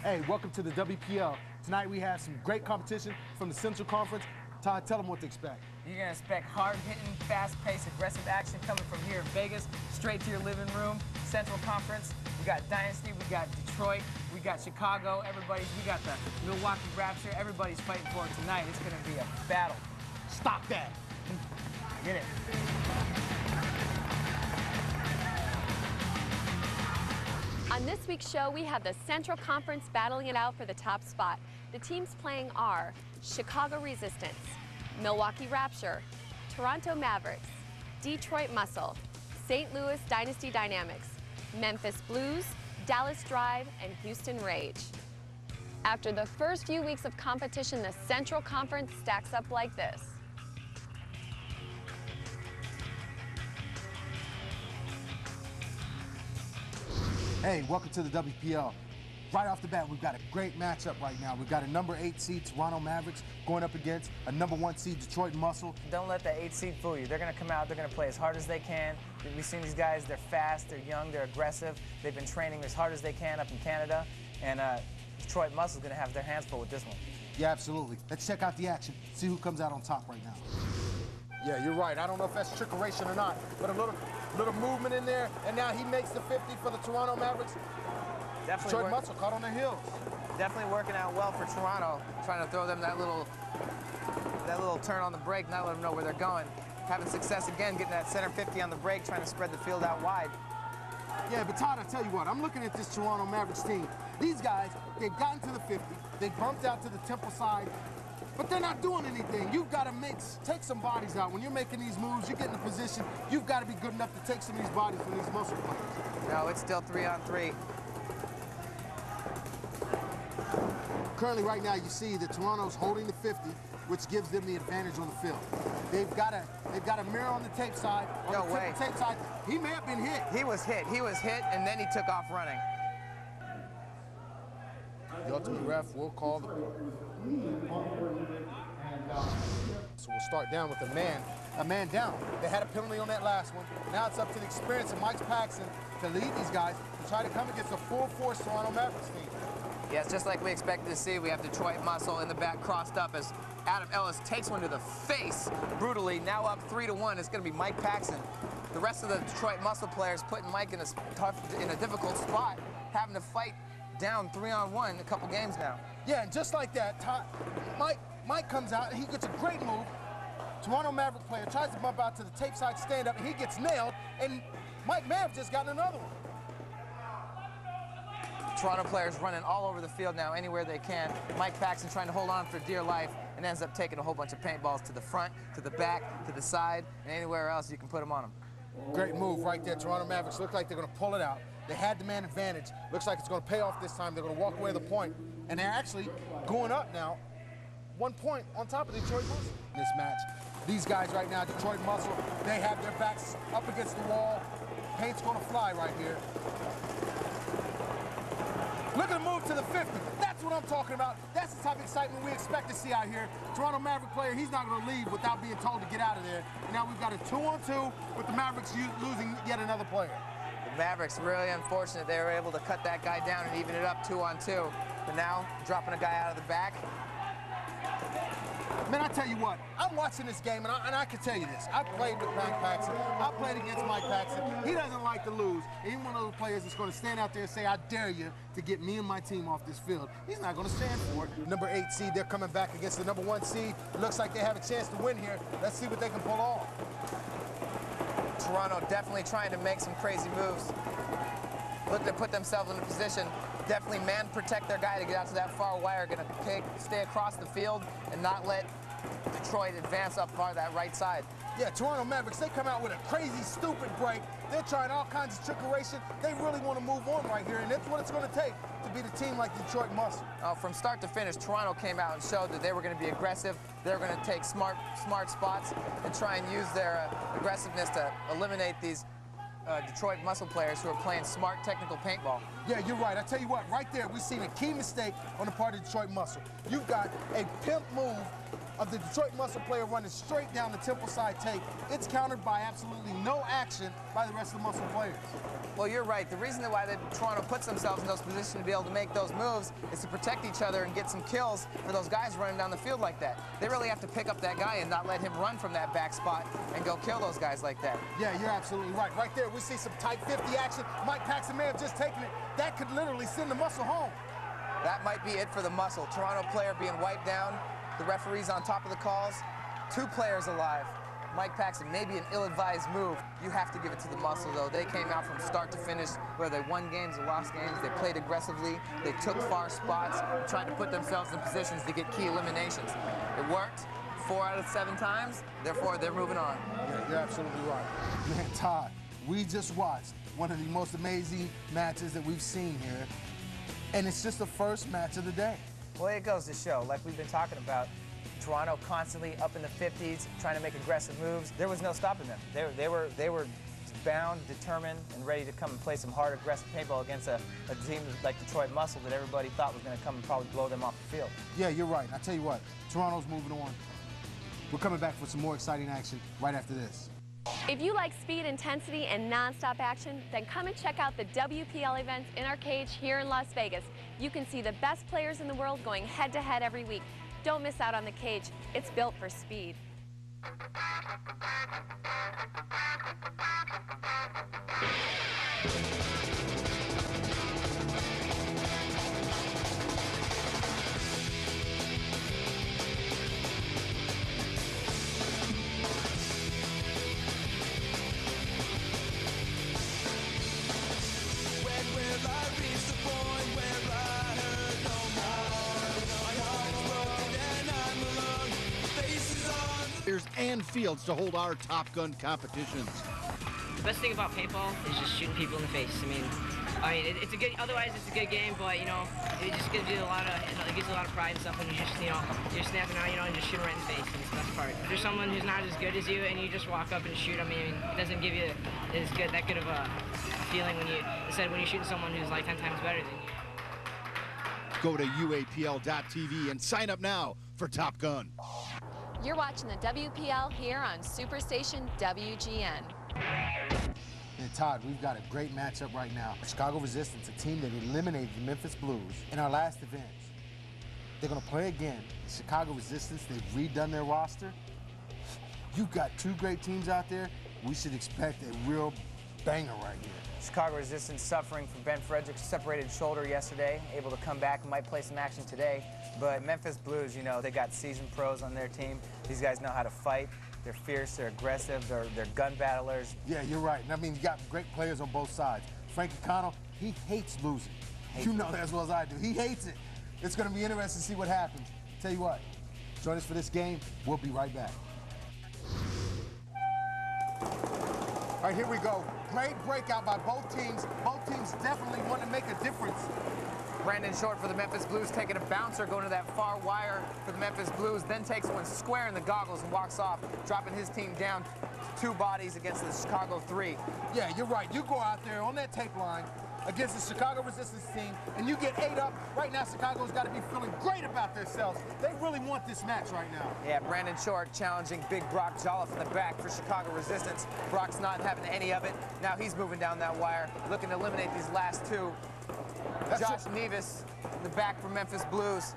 Hey, welcome to the WPL. Tonight we have some great competition from the Central Conference. Todd, tell them what to expect. You're going to expect hard-hitting, fast-paced, aggressive action coming from here in Vegas, straight to your living room. Central Conference, we got Dynasty, we got Detroit, we got Chicago, we got the Milwaukee Rapture. Everybody's fighting for it tonight. It's going to be a battle. Stop that. Get it. On this week's show, we have the Central Conference battling it out for the top spot. The teams playing are Chicago Resistance, Milwaukee Rapture, Toronto Mavericks, Detroit Muscle, St. Louis Dynasty Dynamics, Memphis Blues, Dallas Drive, and Houston Rage. After the first few weeks of competition, the Central Conference stacks up like this. Hey, welcome to the WPL. Right off the bat, we've got a great matchup right now. We've got a number 8 seed, Toronto Mavericks, going up against a number 1 seed, Detroit Muscle. Don't let that 8 seed fool you. They're going to come out, they're going to play as hard as they can. We've seen these guys, they're fast, they're young, they're aggressive. They've been training as hard as they can up in Canada. And Detroit Muscle's going to have their hands full with this one. Yeah, absolutely. Let's check out the action, see who comes out on top right now. Yeah, you're right. I don't know if that's trickeration or not, but a little movement in there, and now he makes the 50 for the Toronto Mavericks. Detroit Muscle caught on their heels. Definitely working out well for Toronto, trying to throw them that little turn on the break, not let them know where they're going. Having success again, getting that center 50 on the break, trying to spread the field out wide. Yeah, but Todd, I tell you what, I'm looking at this Toronto Mavericks team. These guys, they've gotten to the 50, they bumped out to the Temple side, but they're not doing anything. You've got to take some bodies out. When you're making these moves, you get in a position, you've got to be good enough to take some of these bodies from these muscle players. No, it's still 3-on-3. Currently, right now, you see that Toronto's holding the 50, which gives them the advantage on the field. They've got a mirror on the tape side. No way. Tape side, he may have been hit. He was hit, and then he took off running. The ultimate ref will call the So we'll start down with a man down. They had a penalty on that last one. Now it's up to the experience of Mike Paxson to lead these guys to try to come against a full-force Toronto Mavericks team. Yes, just like we expected to see, we have Detroit Muscle in the back crossed up as Adam Ellis takes one to the face brutally. Now up 3-1. It's going to be Mike Paxson. The rest of the Detroit Muscle players putting Mike in a difficult spot, having to fight down 3-on-1 a couple games now. Yeah, and just like that, Mike comes out and he gets a great move. Toronto Maverick player tries to bump out to the tape side stand up and he gets nailed, and Mike may have just gotten another one. Toronto players running all over the field now, anywhere they can. Mike Paxson trying to hold on for dear life and ends up taking a whole bunch of paintballs to the front, to the back, to the side, and anywhere else you can put them on him. Great move right there. Toronto Mavericks look like they're going to pull it out. They had the man advantage. Looks like it's going to pay off this time. They're going to walk away with a point, and they're actually going up now. 1 point on top of Detroit Muscle in this match. These guys right now, Detroit Muscle, they have their backs up against the wall. Paint's going to fly right here. Look at the move to the 50. That's what I'm talking about. That's the type of excitement we expect to see out here. Toronto Maverick player, he's not going to leave without being told to get out of there. Now we've got a 2-on-2 with the Mavericks losing yet another player. The Mavericks really unfortunate they were able to cut that guy down and even it up 2-on-2. But now dropping a guy out of the back. Man, I tell you what, I'm watching this game, and I can tell you this. I played with Mike Paxson. I played against Mike Paxson. He doesn't like to lose. He's one of those players that's going to stand out there and say, I dare you to get me and my team off this field. He's not going to stand for it. Number 8 seed, they're coming back against the number 1 seed. Looks like they have a chance to win here. Let's see what they can pull off. Toronto definitely trying to make some crazy moves. Look to put themselves in a position. Definitely man protect their guy to get out to that far wire. Going to stay across the field and not let Detroit advance up far that right side. Yeah, Toronto Mavericks, they come out with a crazy, stupid break. They're trying all kinds of trickeration. They really want to move on right here, and that's what it's going to take to beat a team like Detroit Muscle. From start to finish, Toronto came out and showed that they were going to be aggressive. They were going to take smart spots and try and use their aggressiveness to eliminate these Detroit Muscle players who are playing smart technical paintball. Yeah, you're right. I tell you what, right there, we've seen a key mistake on the part of Detroit Muscle. You've got a pimp move of the Detroit muscle player running straight down the temple side take. It's countered by absolutely no action by the rest of the muscle players. Well, you're right. The reason why Toronto puts themselves in those positions to be able to make those moves is to protect each other and get some kills for those guys running down the field like that. They really have to pick up that guy and not let him run from that back spot and go kill those guys like that. Yeah, you're absolutely right. Right there, we see some tight 50 action. Mike Paxton may have just taken it. That could literally send the muscle home. That might be it for the muscle. Toronto player being wiped down. The referee's on top of the calls. 2 players alive. Mike Paxton, maybe an ill-advised move. You have to give it to the muscle, though. They came out from start to finish, whether they won games or lost games. They played aggressively. They took far spots, tried to put themselves in positions to get key eliminations. It worked 4 out of 7 times. Therefore, they're moving on. Yeah, you're absolutely right. Man, Todd, we just watched one of the most amazing matches that we've seen here, and it's just the first match of the day. Well, it goes to show, like we've been talking about, Toronto constantly up in the 50s, trying to make aggressive moves. There was no stopping them. They were bound, determined, and ready to come and play some hard, aggressive paintball against a team like Detroit Muscle that everybody thought was going to come and probably blow them off the field. Yeah, you're right. I tell you what, Toronto's moving on. We're coming back for some more exciting action right after this. If you like speed, intensity, and non-stop action, then come and check out the WPL events in our cage here in Las Vegas. You can see the best players in the world going head-to-head every week. Don't miss out on the cage. It's built for speed. And fields to hold our Top Gun competitions. The best thing about paintball is just shooting people in the face. I mean, it's a good. Otherwise, it's a good game, but you know, it just gives you a lot of pride and stuff when you just, you're snapping out, and just shoot right in the face. And it's the best part. If there's someone who's not as good as you and you just walk up and shoot, I mean, it doesn't give you that good of a feeling when you're shooting someone who's like 10 times better than you. Go to UAPL.tv and sign up now for Top Gun. You're watching the WPL here on Superstation WGN. And Todd, we've got a great matchup right now. Chicago Resistance, a team that eliminated the Memphis Blues in our last event. They're going to play again. Chicago Resistance, they've redone their roster. You've got 2 great teams out there. We should expect a real banger right here. Chicago Resistance suffering from Ben Frederick's separated shoulder yesterday, able to come back and might play some action today. But Memphis Blues, they got seasoned pros on their team. These guys know how to fight. They're fierce, they're aggressive, they're gun battlers. Yeah, you're right. I mean, you got great players on both sides. Frankie Connell, he hates losing. You know that as well as I do. He hates it. It's going to be interesting to see what happens. Tell you what, join us for this game. We'll be right back. All right, here we go. Great breakout by both teams. Both teams definitely want to make a difference. Brandon Short for the Memphis Blues taking a bouncer, going to that far wire for the Memphis Blues, then takes one square in the goggles and walks off, dropping his team down 2 bodies against the Chicago 3. Yeah, you're right. You go out there on that tape line against the Chicago Resistance team, and you get 8 up. Right now, Chicago's got to be feeling great about themselves. They really want this match right now. Yeah, Brandon Short challenging big Brock Jolliffe in the back for Chicago Resistance. Brock's not having any of it. Now he's moving down that wire, looking to eliminate these last 2. Josh Nevis in the back for Memphis Blues.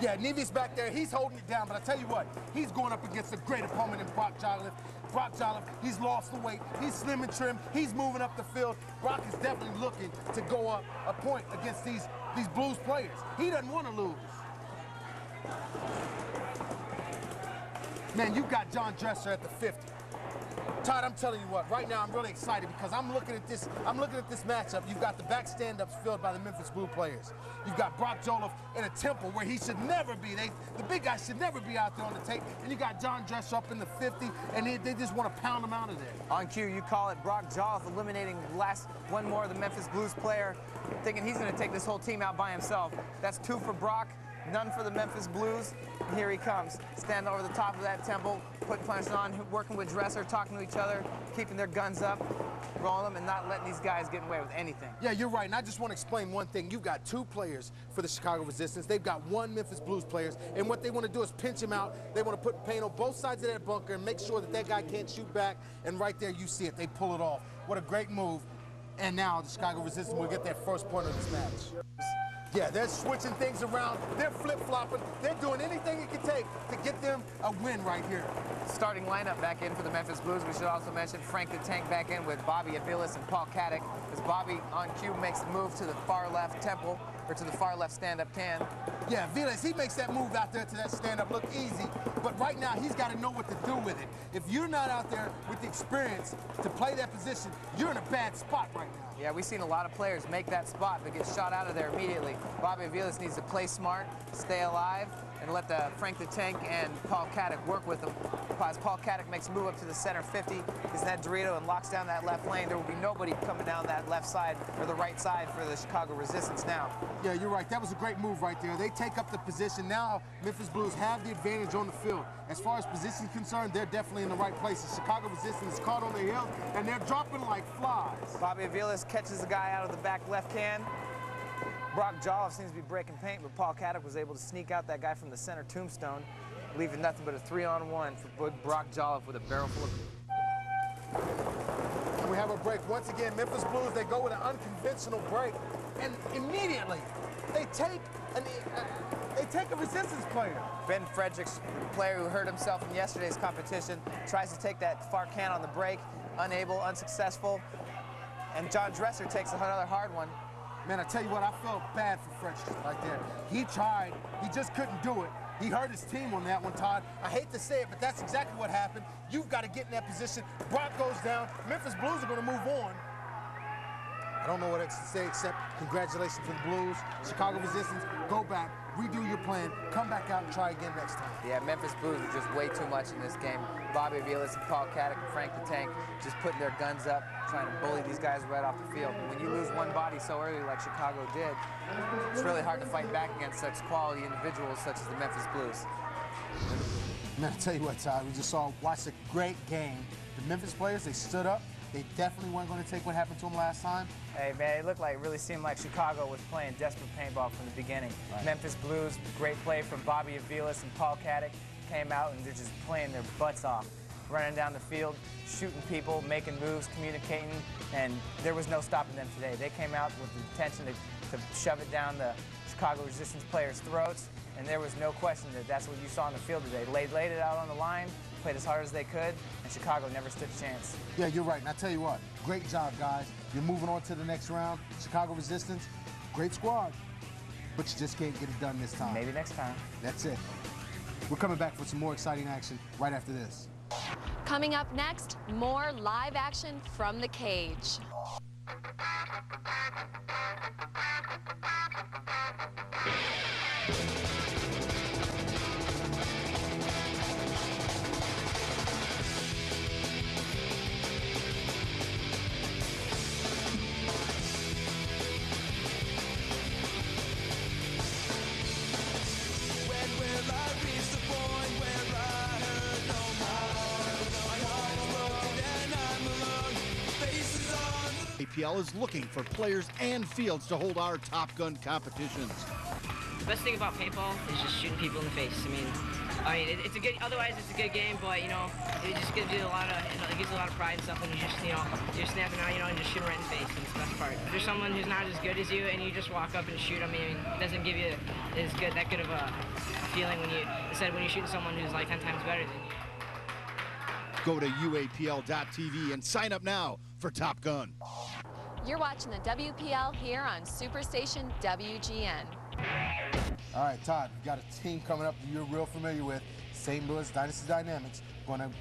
Yeah, Nevis back there, he's holding it down, but I tell you what, he's going up against a great opponent in Brock Jolliffe. Brock Jolliffe, he's lost the weight, he's slim and trim, he's moving up the field. Brock is definitely looking to go up a point against these Blues players. He doesn't want to lose. Man, you got John Dresser at the 50. Todd, I'm telling you what, right now I'm really excited because I'm looking at this matchup. You've got the back stand-ups filled by the Memphis Blue players. You've got Brock Jolliffe in a temple where he should never be. The big guys should never be out there on the tape. And you got John Dresser up in the 50, and they just want to pound him out of there. On cue, you call it Brock Jolliffe eliminating one more of the Memphis Blues player, thinking he's going to take this whole team out by himself. That's 2 for Brock. None for the Memphis Blues. And here he comes, standing over the top of that temple, putting punches on, working with Dresser, talking to each other, keeping their guns up, rolling them, and not letting these guys get away with anything. Yeah, you're right, and I just want to explain one thing. You've got 2 players for the Chicago Resistance. They've got 1 Memphis Blues player, and what they want to do is pinch him out. They want to put paint on both sides of that bunker and make sure that that guy can't shoot back, and right there you see it. They pull it off. What a great move. And now the Chicago Resistance will get that first point of this match. Yeah, they're switching things around. They're flip-flopping. They're doing anything it can take to get them a win right here. Starting lineup back in for the Memphis Blues. We should also mention Frank the Tank back in with Bobby Aviles and Paul Caddick, as Bobby on cue makes the move to the far left temple, or to the far left stand-up can. Yeah, Aviles, he makes that move out there to that stand-up look easy, but right now he's got to know what to do with it. If you're not out there with the experience to play that position, you're in a bad spot right now. Yeah, we've seen a lot of players make that spot but get shot out of there immediately. Bobby Aviles needs to play smart, stay alive, and let the Frank the Tank and Paul Caddick work with him. As Paul Caddick makes a move up to the center 50, gets that Dorito and locks down that left lane, there will be nobody coming down that left side or the right side for the Chicago Resistance now. Yeah, you're right. That was a great move right there. They take up the position. Now Memphis Blues have the advantage on the field. As far as position is concerned, they're definitely in the right places. Chicago Resistance is caught on their heels, and they're dropping like flies. Bobby Aviles catches the guy out of the back left can. Brock Jolliffe seems to be breaking paint, but Paul Caddick was able to sneak out that guy from the center tombstone, leaving nothing but a 3-on-1 for Brock Jolliffe with a barrel full of... And we have a break. Once again, Memphis Blues, they go with an unconventional break, and immediately they take a Resistance player. Ben Fredericks, the player who hurt himself in yesterday's competition, tries to take that far can on the break, unable, unsuccessful, and John Dresser takes another hard one. Man, I tell you what, I felt bad for Fredericks right there. He tried, he just couldn't do it. He hurt his team on that one, Todd. I hate to say it, but that's exactly what happened. You've got to get in that position. Brock goes down. Memphis Blues are going to move on. I don't know what else to say except congratulations to the Blues. Chicago Resistance, go back, redo your plan, come back out and try again next time. Yeah, Memphis Blues are just way too much in this game. Bobby Aviles and Paul Caddick and Frank the Tank just putting their guns up, trying to bully these guys right off the field. And when you lose one body so early like Chicago did, it's really hard to fight back against such quality individuals such as the Memphis Blues. Man, I tell you what, Todd, we just watched a great game. The Memphis players, they stood up. They definitely weren't going to take what happened to them last time. Hey, man, it really seemed like Chicago was playing desperate paintball from the beginning. Right. Memphis Blues, great play from Bobby Aviles and Paul Caddick, came out and they're just playing their butts off, running down the field, shooting people, making moves, communicating, and there was no stopping them today. They came out with the intention to shove it down the Chicago Resistance players' throats, and there was no question that that's what you saw on the field today. Laid it out on the line, played as hard as they could, and Chicago never stood a chance. Yeah, you're right. And I tell you what, great job, guys. You're moving on to the next round. Chicago Resistance, great squad, but you just can't get it done this time. Maybe next time. That's it. We're coming back for some more exciting action right after this. Coming up next, more live action from the cage. UAPL is looking for players and fields to hold our Top Gun competitions. The best thing about paintball is just shooting people in the face. I mean, it's a good. Otherwise, it's a good game, but you know, it just gives you a lot of, it gives you a lot of pride and stuff when you just, you're snapping out, and just shoot right in the face. And it's the best part. If there's someone who's not as good as you, and you just walk up and shoot them, it doesn't give you that good of a feeling when you're shooting someone who's like 10 times better than you. Go to UAPL.tv and sign up now for Top Gun. You're watching the WPL here on Superstation WGN. All right, Todd, we've got a team coming up that you're real familiar with, St. Louis Dynasty Dynamics, going up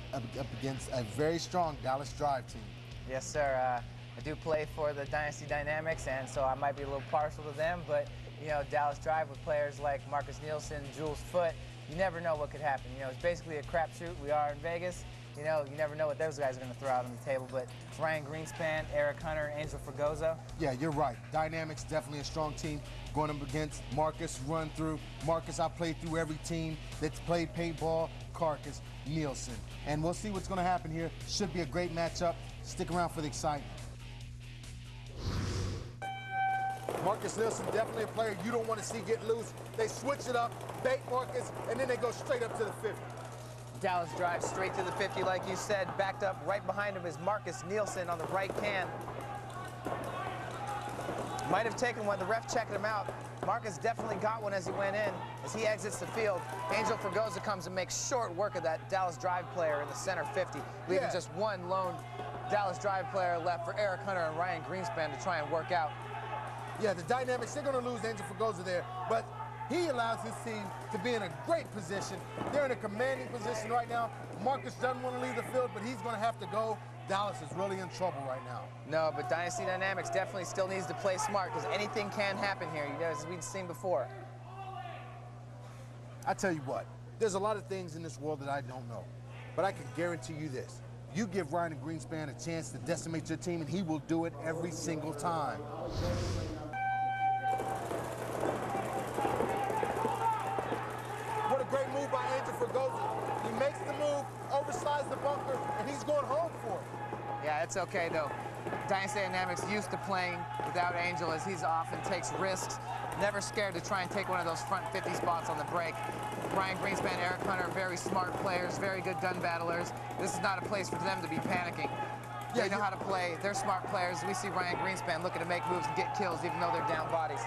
against a very strong Dallas Drive team. Yes, sir. I do play for the Dynasty Dynamics, and so I might be a little partial to them, but, Dallas Drive with players like Marcus Nielsen, Jules Foote, you never know what could happen. It's basically a crapshoot. We are in Vegas. you know, you never know what those guys are going to throw out on the table. But Ryan Greenspan, Eric Hunter, Angel Fregoso. Yeah, you're right. Dynamics, definitely a strong team. Going up against Marcus, run through. Marcus, I played through every team that's played paintball, Carcass, Nielsen. And we'll see what's going to happen here. Should be a great matchup. Stick around for the excitement. Marcus Nielsen, definitely a player you don't want to see get loose. They switch it up, bait Marcus, and then they go straight up to the 50. Dallas drives straight to the 50, like you said. Backed up right behind him is Marcus Nielsen on the right can. Might have taken one. The ref checked him out. Marcus definitely got one as he went in. As he exits the field, Angel Fregoso comes and makes short work of that Dallas Drive player in the center 50, leaving just one lone Dallas Drive player left for Eric Hunter and Ryan Greenspan to try and work out. Yeah, the Dynamics, they're going to lose Angel Fregoso there, but he allows his team to be in a great position. They're in a commanding position right now. Marcus doesn't want to leave the field, but he's going to have to go. Dallas is really in trouble right now. No, but Dynasty Dynamics definitely still needs to play smart because anything can happen here, you know, as we've seen before. I tell you what, there's a lot of things in this world that I don't know, but I can guarantee you this. You give Ryan Greenspan a chance to decimate your team, and he will do it every single time. What a great move by Angel Fregoso. He makes the move, oversized the bunker, and he's going home for it. Yeah, it's okay, though. Dynasty Dynamics used to playing without Angel as he's often takes risks, never scared to try and take one of those front 50 spots on the break. Ryan Greenspan, Eric Hunter, very smart players, very good gun battlers. This is not a place for them to be panicking. They know how to play. They're smart players. We see Ryan Greenspan looking to make moves and get kills even though they're down bodies.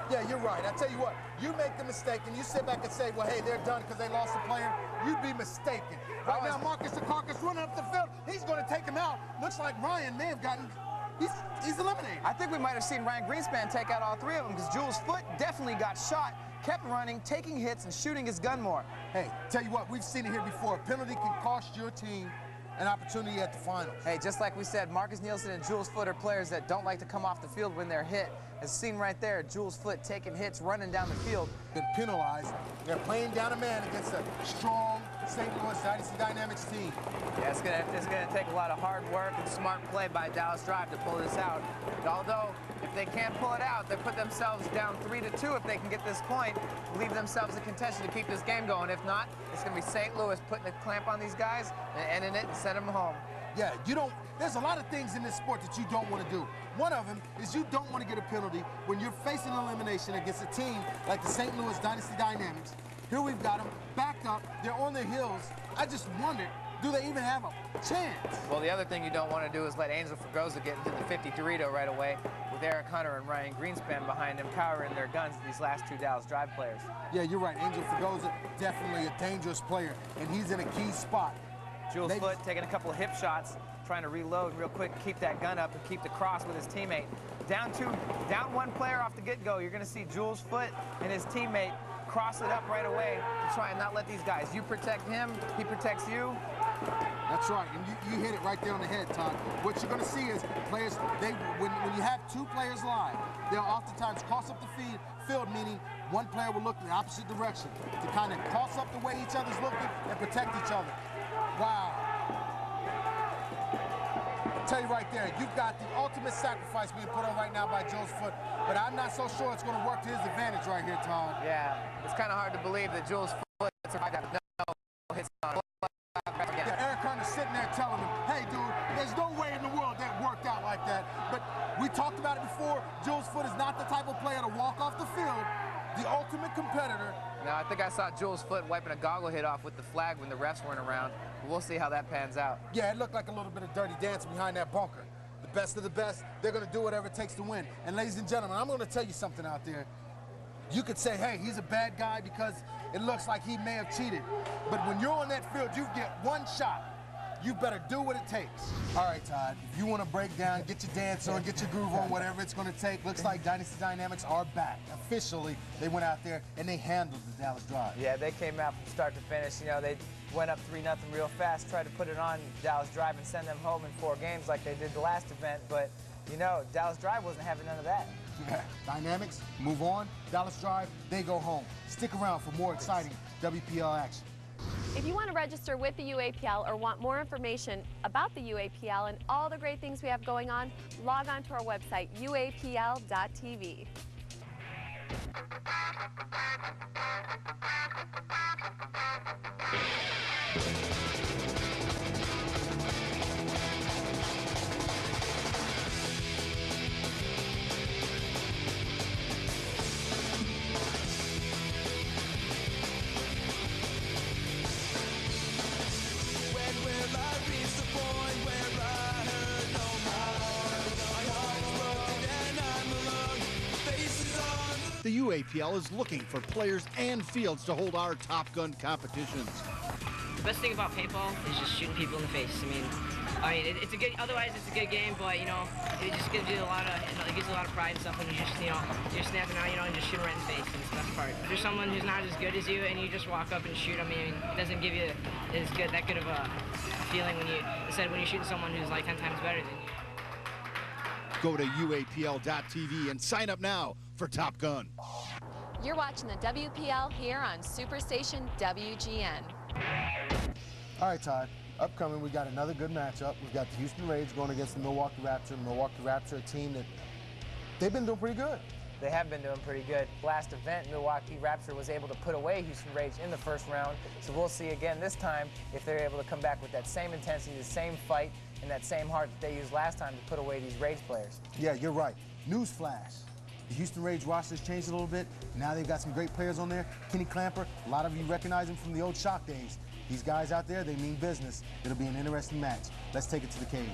Yeah, you're right. I tell you what, you make the mistake and you sit back and say, well, hey, they're done because they lost a player. You'd be mistaken. Right now, Marcus the Carcass running up the field. He's going to take him out. Looks like Ryan may have gotten, he's eliminated. I think we might have seen Ryan Greenspan take out all three of them because Jules' foot definitely got shot, kept running, taking hits, and shooting his gun more. Hey, tell you what, we've seen it here before. A penalty can cost your team an opportunity at the finals. Hey, just like we said, Marcus Nielsen and Jules Foot are players that don't like to come off the field when they're hit. As seen right there, Jules Foot taking hits, running down the field. Been penalized. They're playing down a man against a strong St. Louis Dynasty Dynamics team. Yeah, it's gonna take a lot of hard work and smart play by Dallas Drive to pull this out. But although, if they can't pull it out, they put themselves down 3-2 if they can get this point, leave themselves in contention to keep this game going. If not, it's gonna be St. Louis putting a clamp on these guys and ending it and send them home. Yeah, there's a lot of things in this sport that you don't want to do. One of them is you don't want to get a penalty when you're facing elimination against a team like the St. Louis Dynasty Dynamics. Here we've got them backed up. They're on their heels. I just wondered, do they even have a chance? Well, the other thing you don't want to do is let Angel Fregoso get into the 50 Dorito right away with Eric Hunter and Ryan Greenspan behind him, cowering their guns these last two Dallas Drive players. Yeah, you're right. Angel Fregoso, definitely a dangerous player, and he's in a key spot. Jules Foot taking a couple of hip shots, trying to reload real quick, keep that gun up and keep the cross with his teammate. Down one player off the get-go. You're going to see Jules Foot and his teammate cross it up right away to try and not let these guys. You protect him, he protects you. That's right, and you hit it right there on the head, Todd. What you're going to see is players, when you have two players live, they'll oftentimes cross up the field, meaning one player will look in the opposite direction to kind of cross up the way each other's looking and protect each other. Wow. I'll tell you right there, you've got the ultimate sacrifice being put on right now by Jules Foot, but I'm not so sure it's going to work to his advantage right here, Todd. Yeah, it's kind of hard to believe that Jules Foot survived that. No hits on. Yeah, Eric Hunter sitting there telling him, hey, dude, there's no way in the world that worked out like that. But we talked about it before. Jules Foot is not the type of player to walk off the field. The ultimate competitor. No, I think I saw Jules Foot wiping a goggle hit off with the flag when the refs weren't around. We'll see how that pans out. Yeah, it looked like a little bit of dirty dancing behind that bunker. The best of the best, they're going to do whatever it takes to win. And ladies and gentlemen, I'm going to tell you something out there. You could say, hey, he's a bad guy because it looks like he may have cheated. But when you're on that field, you get one shot. You better do what it takes. All right, Todd, if you want to break down, get your dance on, get your groove on, whatever it's going to take, looks like Dynasty Dynamics are back. Officially, they went out there and they handled the Dallas Drive. Yeah, they came out from start to finish. You know, they went up 3-0 real fast, tried to put it on Dallas Drive and send them home in 4 games like they did the last event. But, you know, Dallas Drive wasn't having none of that. Yeah, Dynamics, move on. Dallas Drive, they go home. Stick around for more exciting WPL action. If you want to register with the UAPL or want more information about the UAPL and all the great things we have going on, log on to our website, UAPL.tv. The UAPL is looking for players and fields to hold our Top Gun competitions. The best thing about paintball is just shooting people in the face. I mean, it's a good. Otherwise, it's a good game, but you know, it just gives you a lot of. It gives you a lot of pride and stuff when you just, you're snapping out, and just shooting right in the face. And it's the best part. If there's someone who's not as good as you, and you just walk up and shoot them, it doesn't give you that good of a feeling when you're shooting someone who's like 10 times better than you. Go to UAPL.tv and sign up now for Top Gun. You're watching the WPL here on Superstation WGN. All right, Todd. Upcoming, we got another good matchup. We've got the Houston Rage going against the Milwaukee Rapture. Milwaukee Rapture, a team that they've been doing pretty good. They have been doing pretty good. Last event, Milwaukee Rapture was able to put away Houston Rage in the first round. So we'll see again this time if they're able to come back with that same intensity, the same fight, and that same heart that they used last time to put away these Rage players. Yeah, you're right. Newsflash. The Houston Rage roster's changed a little bit. Now they've got some great players on there. Kenny Clamper, a lot of you recognize him from the old Shock days. These guys out there, they mean business. It'll be an interesting match. Let's take it to the cage.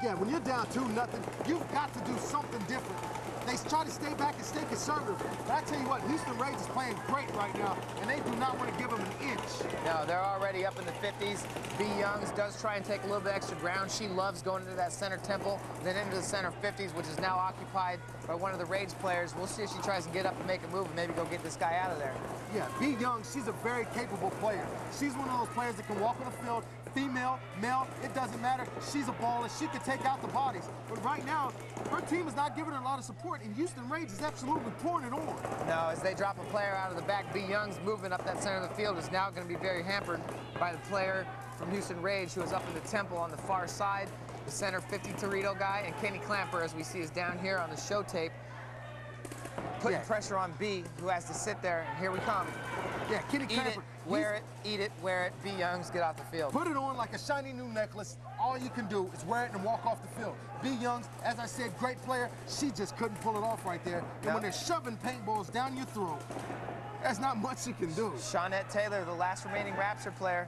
Yeah, when you're down 2-0, you've got to do something different. They try to stay back and stay conservative. But I tell you what, Houston Rage is playing great right now, and they do not want to give them an inch. No, they're already up in the 50s. B. Youngs does try and take a little bit extra ground. She loves going into that center temple, then into the center 50s, which is now occupied by one of the Rage players. We'll see if she tries to get up and make a move and maybe go get this guy out of there. Yeah, B. Youngs, she's a very capable player. She's one of those players that can walk on the field, female, male, it doesn't matter. She's a baller. She can take out the bodies. But right now, her team is not giving her a lot of support, and Houston Rage is absolutely pouring it on. No, as they drop a player out of the back, B. Young's movement up that center of the field is now going to be very hampered by the player from Houston Rage, who is up in the temple on the far side, the center 50 Torito guy, and Kenny Clamper, as we see, is down here on the show tape, putting pressure on B, who has to sit there, and here we come. Yeah, Kenny Clamper. Eat it, wear it, eat it, wear it. B. Youngs, get off the field. Put it on like a shiny new necklace. All you can do is wear it and walk off the field. B. Youngs, as I said, great player. She just couldn't pull it off right there. And when they're shoving paintballs down your throat, there's not much you can do. Shawnette Taylor, the last remaining Rapture player,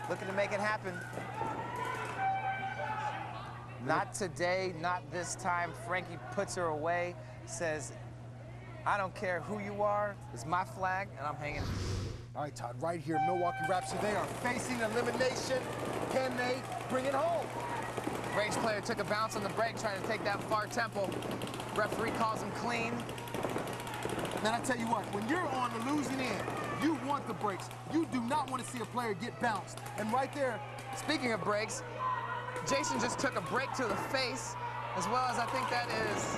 looking to make it happen. Not today, not this time. Frankie puts her away, says, I don't care who you are, it's my flag, and I'm hanging. All right, Todd, right here, Milwaukee Rapture, they are facing elimination. Can they bring it home? Rage player took a bounce on the break, trying to take that far temple. Referee calls him clean. Man, I tell you what, when you're on the losing end, you want the breaks. You do not want to see a player get bounced. And right there, speaking of breaks, Jason just took a break to the face, as well as I think that is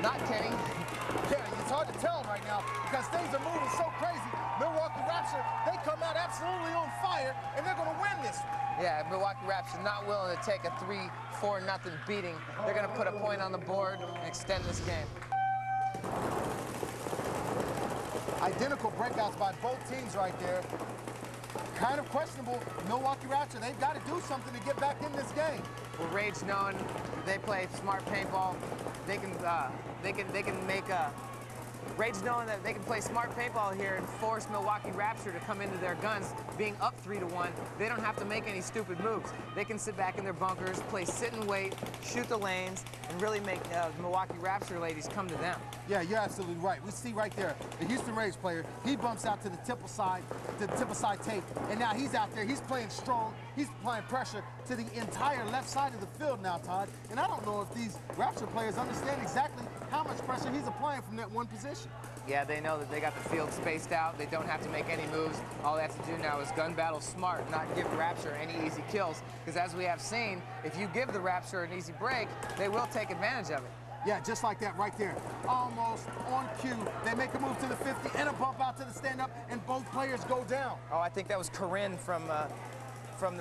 not Kenny. Yeah, it's hard to tell right now because things are moving so crazy. Milwaukee Rapture, they come out absolutely on fire, and they're going to win this. Yeah, Milwaukee Rapture not willing to take a 3-4-0 beating. They're going to put a point on the board and extend this game. Identical breakouts by both teams right there. Kind of questionable. Milwaukee Rapture, they've got to do something to get back in this game. Well, Rage knowing they play smart paintball, they can make a Rage knowing that they can play smart paintball here and force Milwaukee Rapture to come into their guns, being up 3-1. They don't have to make any stupid moves. They can sit back in their bunkers, play sit and wait, shoot the lanes, and really make Milwaukee Rapture ladies come to them. Yeah, you're absolutely right. We see right there, the Houston Rage player, he bumps out to the temple side tape, and now he's out there, he's playing strong, he's applying pressure to the entire left side of the field now, Todd. And I don't know if these Rapture players understand exactly how much pressure he's applying from that one position. Yeah, they know that they got the field spaced out. They don't have to make any moves. All they have to do now is gun battle smart, not give the Rapture any easy kills. Because as we have seen, if you give the Rapture an easy break, they will take advantage of it. Yeah, just like that right there. Almost on cue. They make a move to the 50 and a bump out to the stand-up, and both players go down. Oh, I think that was Corinne from the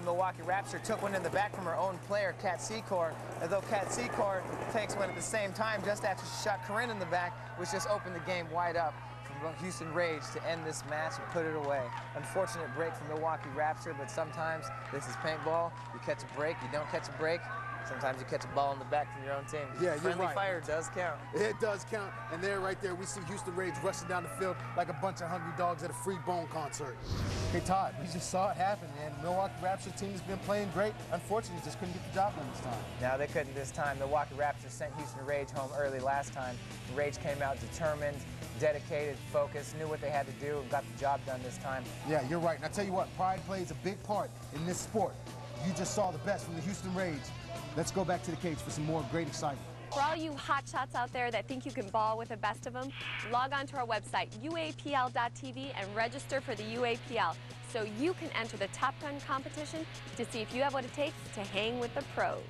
Milwaukee Rapture. Took one in the back from her own player, Kat Secor. Although Kat Secor takes one at the same time just after she shot Corinne in the back, which just opened the game wide up from Houston Rage to end this match and put it away. Unfortunate break from Milwaukee Rapture, but sometimes this is paintball. You catch a break, you don't catch a break. Sometimes you catch a ball in the back from your own team. Yeah, you're Friendly right. fire does count. It does count. And there, right there, we see Houston Rage rushing down the field like a bunch of hungry dogs at a Free Bone concert. Hey, Todd, we just saw it happen, man. Milwaukee Rapture team has been playing great. Unfortunately, just couldn't get the job done this time. No, they couldn't this time. Milwaukee Rapture sent Houston Rage home early last time. The Rage came out determined, dedicated, focused, knew what they had to do, and got the job done this time. Yeah, you're right. And I tell you what, pride plays a big part in this sport. You just saw the best from the Houston Rage. Let's go back to the cage for some more great excitement. For all you hotshots out there that think you can ball with the best of them, log on to our website, UAPL.tv, and register for the UAPL so you can enter the Top Gun competition to see if you have what it takes to hang with the pros.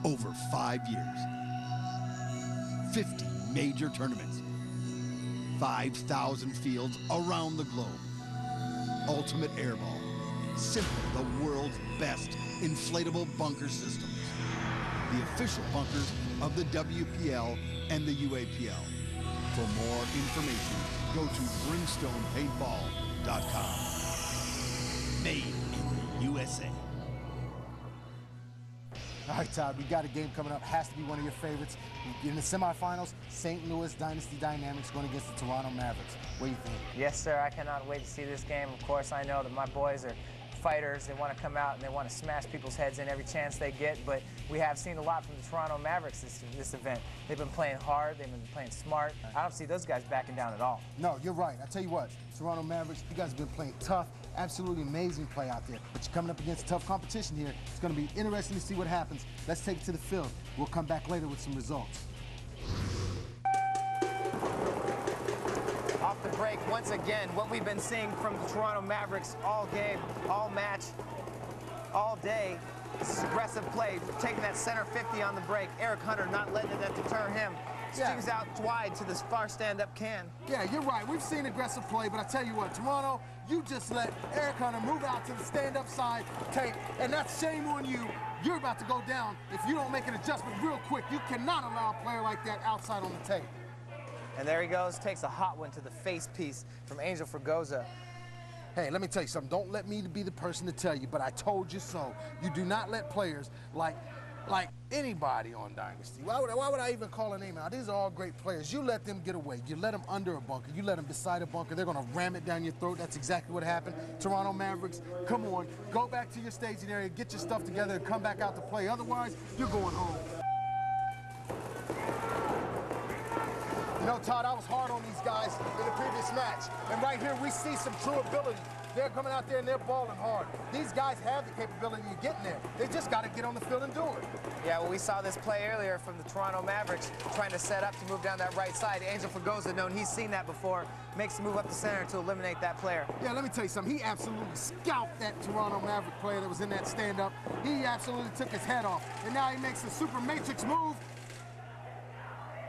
Over 5 years, 50 major tournaments, 5,000 fields around the globe. Ultimate Airball, simply the world's best inflatable bunker systems. The official bunkers of the WPL and the UAPL. For more information, go to brimstonepaintball.com. Made in the USA. All right, Todd, we got a game coming up. Has to be one of your favorites. In the semifinals, St. Louis Dynasty Dynamics going against the Toronto Mavericks. What do you think? Yes, sir. I cannot wait to see this game. Of course, I know that my boys are fighters. They want to come out and they want to smash people's heads in every chance they get, but we have seen a lot from the Toronto Mavericks this event. They've been playing hard. They've been playing smart. I don't see those guys backing down at all. No, you're right. I tell you what, Toronto Mavericks, you guys have been playing tough. Absolutely amazing play out there. But you're coming up against tough competition here. It's going to be interesting to see what happens. Let's take it to the field. We'll come back later with some results. Off the break, once again, what we've been seeing from the Toronto Mavericks all game, all match, all day. This is aggressive play, taking that center 50 on the break. Eric Hunter not letting that deter him. Stings out wide to this far stand-up can. Yeah, you're right. We've seen aggressive play, but I tell you what, Toronto, you just let Eric Hunter move out to the stand-up side tape, and that's shame on you. You're about to go down if you don't make an adjustment real quick. You cannot allow a player like that outside on the tape. And there he goes, takes a hot one to the face piece from Angel Fragoza. Hey, let me tell you something. Don't let me be the person to tell you, but I told you so. You do not let players like anybody on Dynasty. Why would I even call a name out? These are all great players. You let them get away. You let them under a bunker. You let them beside a bunker. They're going to ram it down your throat. That's exactly what happened. Toronto Mavericks, come on. Go back to your staging area, get your stuff together, and come back out to play. Otherwise, you're going home. You know, Todd, I was hard on these guys in the previous match. And right here, we see some true ability. They're coming out there and they're balling hard. These guys have the capability of getting there. They just got to get on the field and do it. Yeah, well, we saw this play earlier from the Toronto Mavericks trying to set up to move down that right side. Angel Fragoza, known he's seen that before, makes the move up the center to eliminate that player. Yeah, let me tell you something. He absolutely scalped that Toronto Maverick player that was in that stand-up. He absolutely took his head off. And now he makes a super matrix move.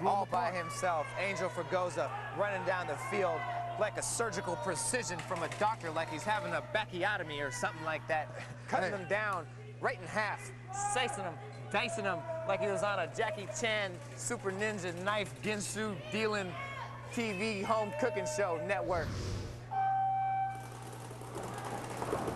All by himself, Angel Fragoza running down the field like a surgical precision from a doctor, like he's having a backiotomy or something like that. Cutting them down right in half, slicing them, dicing them like he was on a Jackie Chan Super Ninja Knife Ginsu dealing TV home cooking show network.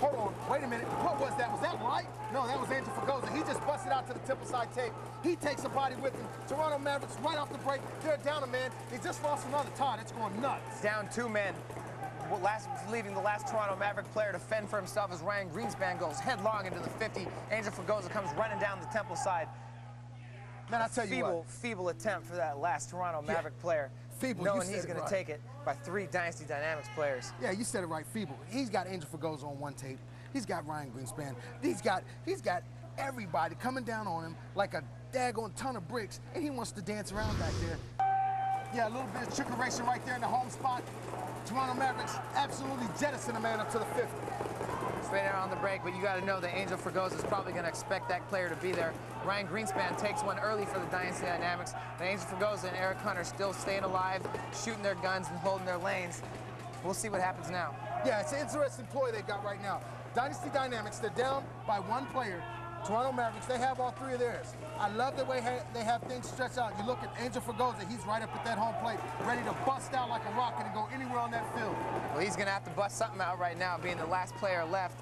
Hold on, wait a minute. What was that? Was that light? No, that was Angel Fragoza. He just busted out to the temple side tape. He takes a body with him. Toronto Mavericks right off the break. They're down a man. They just lost another. Todd, it's going nuts. Down 2 men. Leaving the last Toronto Maverick player to fend for himself as Ryan Greenspan goes headlong into the 50. Angel Fragoza comes running down the temple side. Man, I tell you what. Feeble attempt for that last Toronto Maverick player. Feeble, knowing he's going to take it by 3 Dynasty Dynamics players. Yeah, you said it right, feeble. He's got Angel Fregoso on one tape. He's got Ryan Greenspan. He's got everybody coming down on him like a daggone ton of bricks, and he wants to dance around back there. Yeah, a little bit of trickeration right there in the home spot. Toronto Mavericks absolutely jettison a man up to the 50. Straight out on the break, but you got to know that Angel Fregoso is probably going to expect that player to be there. Ryan Greenspan takes one early for the Dynasty Dynamics. But Angel Fregoso and Eric Hunter still staying alive, shooting their guns and holding their lanes. We'll see what happens now. Yeah, it's an interesting ploy they've got right now. Dynasty Dynamics, they're down by 1 player. Toronto Mavericks, they have all 3 of theirs. I love the way they have things stretched out. You look at Angel Fregoso, he's right up at that home plate, ready to bust out like a rocket and go anywhere on that field. Well, he's going to have to bust something out right now, being the last player left.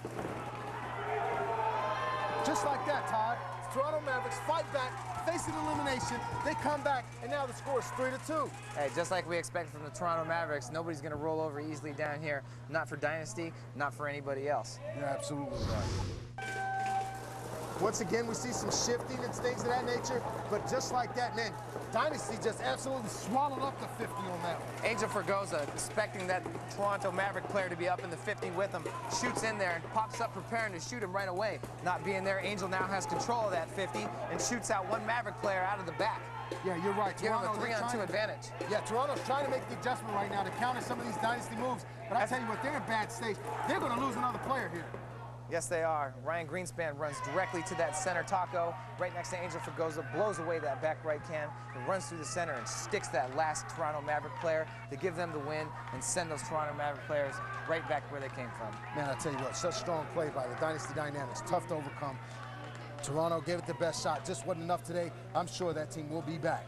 Just like that, Todd. Toronto Mavericks fight back, facing elimination. They come back, and now the score is 3-2. Hey, just like we expected from the Toronto Mavericks, nobody's going to roll over easily down here. Not for Dynasty, not for anybody else. You're absolutely right. Once again, we see some shifting and things of that nature, but just like that, man, Dynasty just absolutely swallowed up the 50 on that one. Angel Fregoso, expecting that Toronto Maverick player to be up in the 50 with him, shoots in there and pops up preparing to shoot him right away. Not being there, Angel now has control of that 50 and shoots out 1 Maverick player out of the back. Yeah, you're right. Give him a 3-on-2 advantage. Yeah, Toronto's trying to make the adjustment right now to counter some of these Dynasty moves, but I tell you what, they're in bad state. They're going to lose another player here. Yes, they are. Ryan Greenspan runs directly to that center taco, right next to Angel Fregoso, blows away that back right can, and runs through the center and sticks that last Toronto Maverick player to give them the win and send those Toronto Maverick players right back where they came from. Man, I tell you what, such strong play by the Dynasty Dynamics, tough to overcome. Toronto gave it the best shot, just wasn't enough today. I'm sure that team will be back.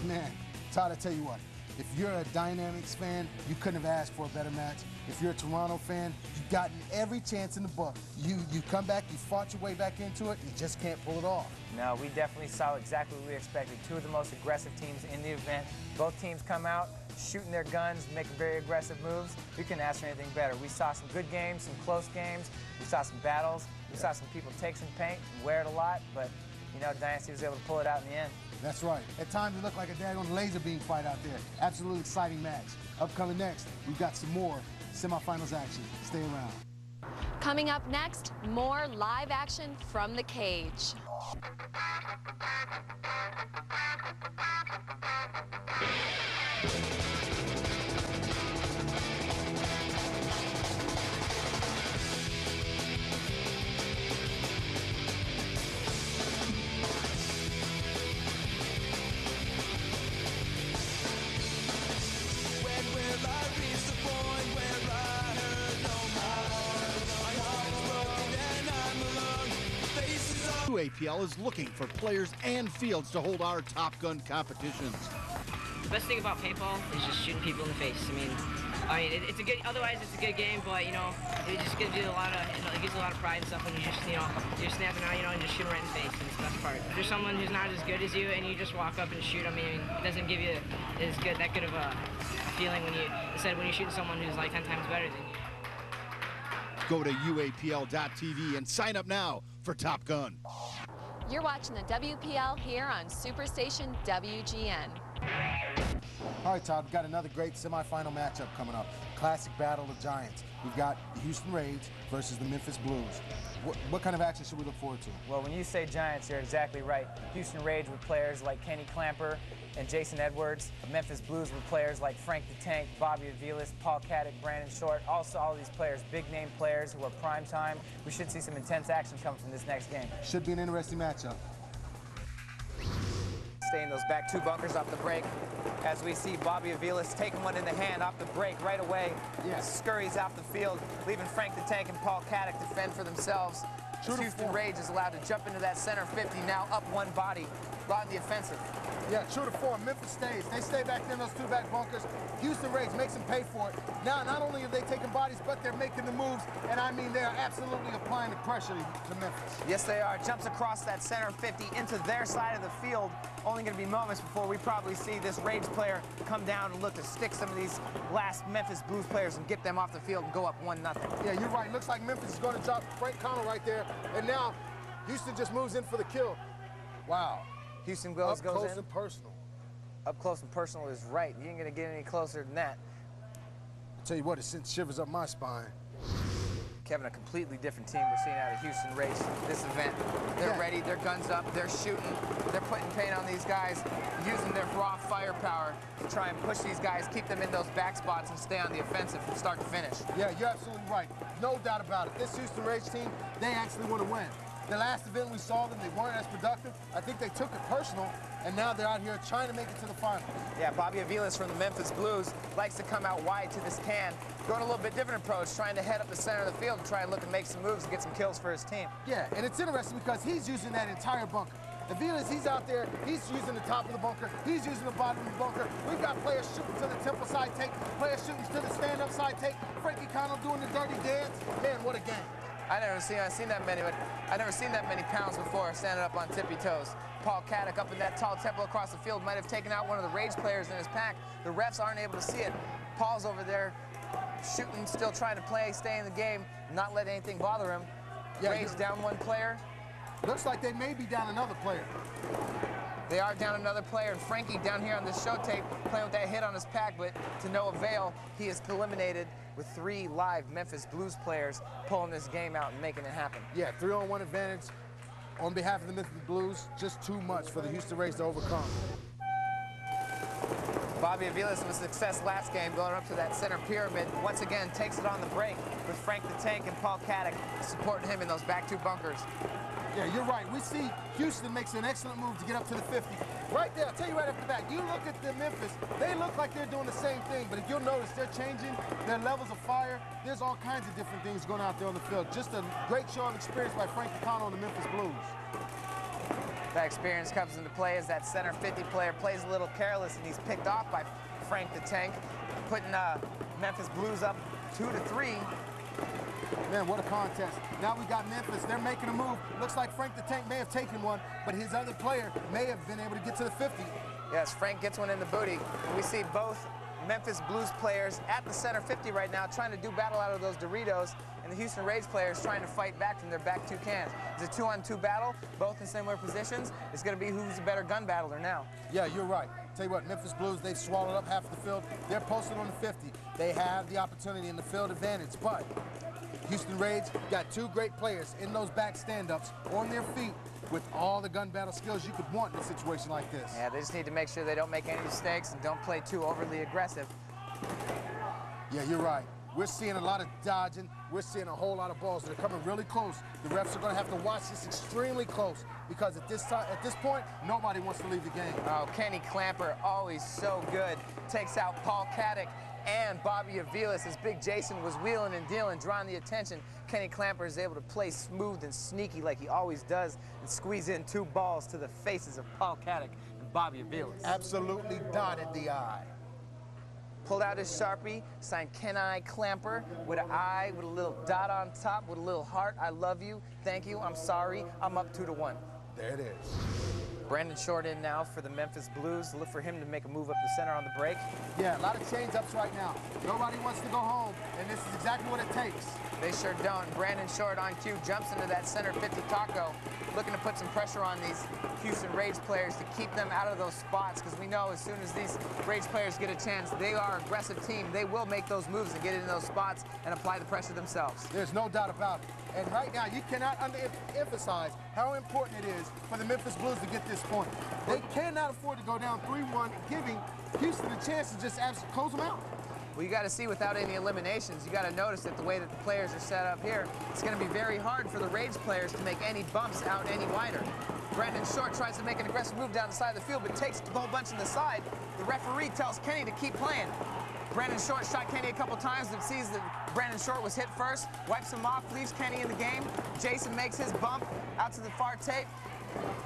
Man, Todd, I tell you what, if you're a Dynamics fan, you couldn't have asked for a better match. If you're a Toronto fan, you've gotten every chance in the book. You come back, you fought your way back into it, you just can't pull it off. No, we definitely saw exactly what we expected. 2 of the most aggressive teams in the event. Both teams come out, shooting their guns, making very aggressive moves. We couldn't ask for anything better. We saw some good games, some close games. We saw some battles. We saw some people take some paint and wear it a lot, but, you know, Dynasty was able to pull it out in the end. That's right. At times it looked like a daggone laser beam fight out there. Absolutely exciting match. Upcoming next, we've got some more semifinals action. Stay around. Coming up next, more live action from the cage. UAPL is looking for players and fields to hold our Top Gun competitions. The best thing about paintball is just shooting people in the face. I mean, it's a good. Otherwise, it's a good game, but you know, it just gives you a lot of, it gives you a lot of pride and stuff when you just, you know, you're snapping out, you know, and just shoot them right in the face. And it's the best part. If there's someone who's not as good as you and you just walk up and shoot them, I mean, it doesn't give you that good of a feeling when you're shooting someone who's like 10 times better than you. Go to UAPL.tv and sign up now for Top Gun. You're watching the WPL here on Superstation WGN. All right, Todd, we've got another great semifinal matchup coming up. Classic battle of giants. We've got the Houston Rage versus the Memphis Blues. What kind of action should we look forward to? Well, when you say giants, you're exactly right. Houston Rage with players like Kenny Clamper and Jason Edwards. The Memphis Blues with players like Frank the Tank, Bobby Aviles, Paul Caddick, Brandon Short. Also, all these players, big-name players who are prime time. We should see some intense action coming from this next game. Should be an interesting matchup. Stay in those back 2 bunkers off the break as we see Bobby Aviles taking one in the hand off the break right away. Yes. Scurries out the field, leaving Frank the Tank and Paul Caddick to fend for themselves. Houston Rage is allowed to jump into that center 50, now up 1 body, on the offensive. Yeah, true to form. Memphis stays. They stay back there in those 2 back bunkers. Houston Rage makes them pay for it. Now, not only are they taking bodies, but they're making the moves, and I mean, they are absolutely applying the pressure to Memphis. Yes, they are. Jumps across that center 50 into their side of the field. Only going to be moments before we probably see this Rage player come down and look to stick some of these last Memphis Blues players and get them off the field and go up 1-0. Yeah, you're right. Looks like Memphis is going to drop Frank Connell right there, and now Houston just moves in for the kill. Wow. Houston goes Up close in. and personal. Up close and personal is right. You ain't gonna get any closer than that. I'll tell you what, it sent shivers up my spine. Kevin, a completely different team we're seeing out of Houston Race this event. They're ready, their guns up, they're shooting, they're putting paint on these guys, using their raw firepower to try and push these guys, keep them in those back spots and stay on the offensive from start to finish. Yeah, you're absolutely right. No doubt about it. This Houston Race team, they actually want to win. The last event we saw them, they weren't as productive. I think they took it personal, and now they're out here trying to make it to the final. Yeah, Bobby Aviles from the Memphis Blues likes to come out wide to this can, going a little bit different approach, trying to head up the center of the field and try and look and make some moves and get some kills for his team. Yeah, and it's interesting because he's using that entire bunker. Aviles, he's out there, he's using the top of the bunker, he's using the bottom of the bunker. We've got players shooting to the temple side take, players shooting to the stand-up side take, Frankie Connell doing the dirty dance. Man, what a game. I've never seen that many pounds before standing up on tippy toes. Paul Caddick up in that tall temple across the field might have taken out one of the Rage players in his pack. The refs aren't able to see it. Paul's over there shooting, still trying to play, stay in the game, not let anything bother him. Yeah, Rage down one player. Looks like they may be down another player. They are down another player, and Frankie down here on this show tape playing with that hit on his pack, but to no avail. He is eliminated with 3 live Memphis Blues players pulling this game out and making it happen. Yeah, 3-on-1 advantage on behalf of the Memphis Blues, just too much for the Houston Race to overcome. Bobby Aviles with success last game, going up to that center pyramid. Once again, takes it on the break with Frank the Tank and Paul Caddick supporting him in those back 2 bunkers. Yeah, you're right. We see Houston makes an excellent move to get up to the 50. Right there, I'll tell you right off the bat, you look at the Memphis, they look like they're doing the same thing, but if you'll notice, they're changing their levels of fire. There's all kinds of different things going out there on the field. Just a great show of experience by Frank Connell and the Memphis Blues. That experience comes into play as that center 50 player plays a little careless, and he's picked off by Frank the Tank, putting Memphis Blues up 2-3. Man, what a contest. Now we got Memphis. They're making a move. Looks like Frank the Tank may have taken one, but his other player may have been able to get to the 50. Yes, Frank gets one in the booty. And we see both Memphis Blues players at the center 50 right now trying to do battle out of those Doritos, and the Houston Rage players trying to fight back from their back 2 cans. It's a 2-on-2 battle, both in similar positions. It's going to be who's the better gun battler now. Yeah, you're right. Tell you what, Memphis Blues, they've swallowed up half of the field. They're posted on the 50. They have the opportunity in the field advantage, but Houston Rage got 2 great players in those back stand-ups on their feet with all the gun battle skills you could want in a situation like this. Yeah, they just need to make sure they don't make any mistakes and don't play too overly aggressive. Yeah, you're right. We're seeing a lot of dodging. We're seeing a whole lot of balls that are coming really close. The refs are going to have to watch this extremely close because at this point, nobody wants to leave the game. Oh, Kenny Clamper, always so good. Takes out Paul Caddick and Bobby Aviles as Big Jason was wheeling and dealing, drawing the attention. Kenny Clamper is able to play smooth and sneaky like he always does and squeeze in 2 balls to the faces of Paul Caddick and Bobby Aviles. Absolutely dotted the eye. Pulled out his Sharpie, signed Kenny Clamper with an eye, with a little dot on top, with a little heart. I love you, thank you, I'm sorry, I'm up 2-1. There it is. Brandon Short in now for the Memphis Blues. Look for him to make a move up the center on the break. Yeah, a lot of change-ups right now. Nobody wants to go home, and this is exactly what it takes. They sure don't. Brandon Short on cue jumps into that center 50 taco, looking to put some pressure on these Houston Rage players to keep them out of those spots, because we know as soon as these Rage players get a chance, they are an aggressive team. They will make those moves and get in those spots and apply the pressure themselves. There's no doubt about it. And right now, you cannot underemphasize how important it is for the Memphis Blues to get this point. They cannot afford to go down 3-1, giving Houston a chance to just absolutely close them out. Well, you got to see without any eliminations, you got to notice that the way that the players are set up here, it's going to be very hard for the Rage players to make any bumps out any wider. Brandon Short tries to make an aggressive move down the side of the field, but takes the whole bunch in the side. The referee tells Kenny to keep playing. Brandon Short shot Kenny a couple times, but sees that Brandon Short was hit first, wipes him off, leaves Kenny in the game. Jason makes his bump out to the far tape,